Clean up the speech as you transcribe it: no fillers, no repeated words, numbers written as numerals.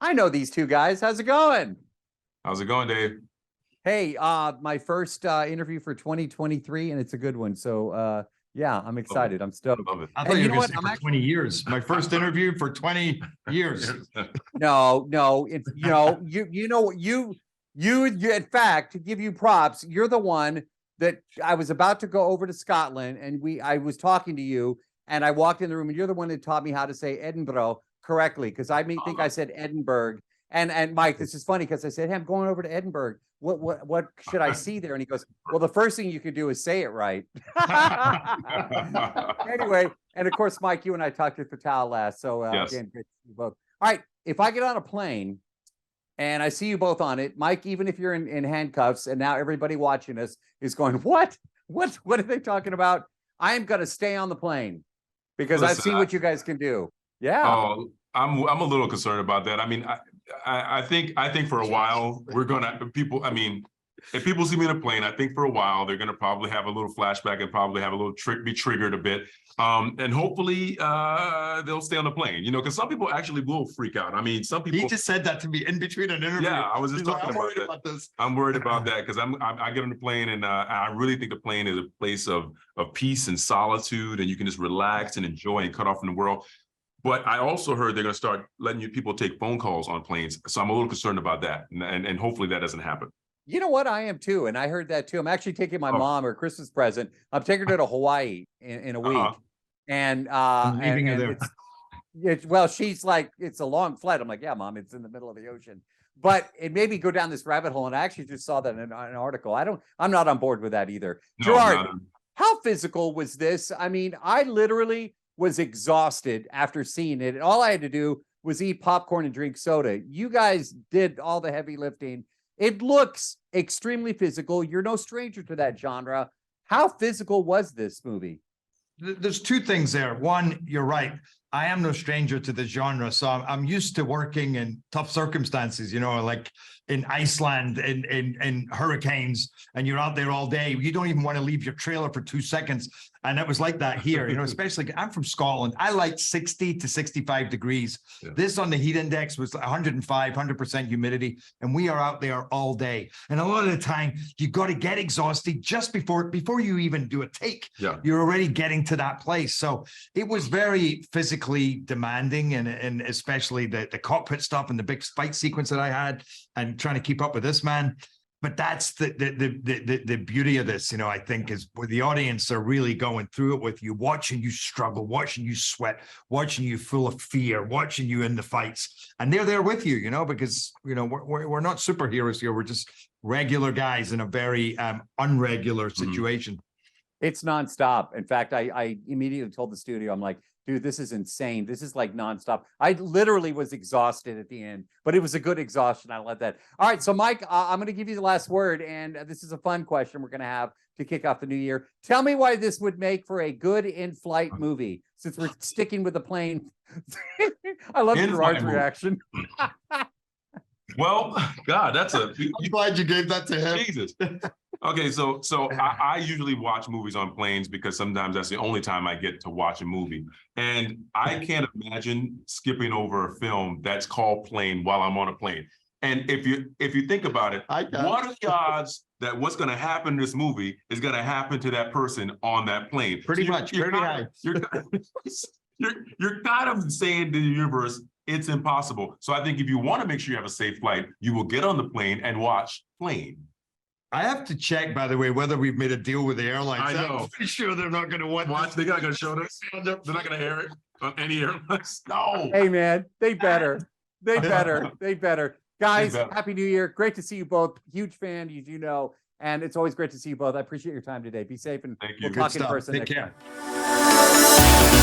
I know these two guys. How's it going? How's it going, Dave? Hey, my first interview for 2023, and it's a good one. So, yeah, I'm excited. I'm stoked. Love it. I thought And you you were know going to what? say I'm for 20 years. My first interview for 20 years. No. It's you. In fact, to give you props, you're the one that I was about to go over to Scotland, and I was talking to you, and I walked in the room, and you're the one that taught me how to say Edinburgh correctly, because think I said Edinburgh. And Mike, this is funny because I said, hey, I'm going over to Edinburgh. What should I see there? And he goes, well, the first thing you could do is say it right. Anyway, and of course, Mike, you and I talked to Fatal last. So Yes. again, great to see you both. All right, if I get on a plane and I see you both on it, Mike, even if you're in handcuffs, and now everybody watching us is going, what are they talking about? I am going to stay on the plane because I've seen what you guys can do. Yeah. Oh, I'm a little concerned about that. I mean, I think for a while we're gonna people. I mean, if people see me in a plane, I think for a while they're gonna probably have a little flashback and probably have a little be triggered a bit. And hopefully they'll stay on the plane. You know, because some people actually will freak out. I mean, some people. He just said that to me in between an interview. Yeah, I was just He's talking like, I'm worried that. about this. I'm worried about that because I get on the plane and I really think the plane is a place of peace and solitude, and you can just relax and enjoy and cut off from the world. But I also heard they're going to start letting people take phone calls on planes. So I'm a little concerned about that. And hopefully that doesn't happen. You know what? I am too. And I heard that too. I'm actually taking my mom her Christmas present. I'm taking her to Hawaii in a week. And I'm leaving her there. well, she's like, it's a long flight. I'm like, yeah, Mom, it's in the middle of the ocean. But it made me go down this rabbit hole. And I actually just saw that in an article. I'm not on board with that either. No, Gerard, how physical was this? I mean, I literally was exhausted after seeing it. And all I had to do was eat popcorn and drink soda. You guys did all the heavy lifting. It looks extremely physical. You're no stranger to that genre. How physical was this movie? There's two things there. One, you're right. I am no stranger to the genre. So I'm used to working in tough circumstances, you know, like in Iceland, in hurricanes, and you're out there all day. You don't even want to leave your trailer for 2 seconds. And it was like that here, you know, especially I'm from Scotland. I like 60 to 65 degrees. Yeah. This on the heat index was 105, 100% humidity. And we are out there all day. And a lot of the time you got to get exhausted just before you even do a take. Yeah. You're already getting to that place. So it was very physically demanding, and especially the cockpit stuff and the big fight sequence that I had and trying to keep up with this man. But that's the beauty of this, you know, I think, is where the audience are really going through it with you, watching you struggle, watching you sweat, watching you full of fear, watching you in the fights. And they're there with you, you know, because, you know, we're not superheroes here. We're just regular guys in a very unregular situation. It's nonstop. In fact, I immediately told the studio, I'm like, dude, this is insane. This is like nonstop. I literally was exhausted at the end, but it was a good exhaustion. I love that. All right. So Mike, I'm going to give you the last word. And this is a fun question we're going to have to kick off the new year. Tell me why this would make for a good in-flight movie, since we're sticking with the plane. I love Gerard's reaction. Well, God, I'm glad you gave that to him. Jesus. Okay, so I usually watch movies on planes because sometimes that's the only time I get to watch a movie. And I can't imagine skipping over a film that's called Plane while I'm on a plane. And if you think about it, what are the odds that what's going to happen in this movie is going to happen to that person on that plane? Pretty high. You're kind of saying to the universe, it's impossible. So I think if you want to make sure you have a safe flight, you will get on the plane and watch Plane. I have to check, by the way, whether we've made a deal with the airlines. I know. I'm pretty sure they're not going to watch. They're not going to show this. They're not going to air it on any airlines. No. Hey, man, they better. They better. Guys, Happy New Year. Great to see you both. Huge fan, as you know. And it's always great to see you both. I appreciate your time today. Be safe, and Thank you. We'll talk in person Take next care. time.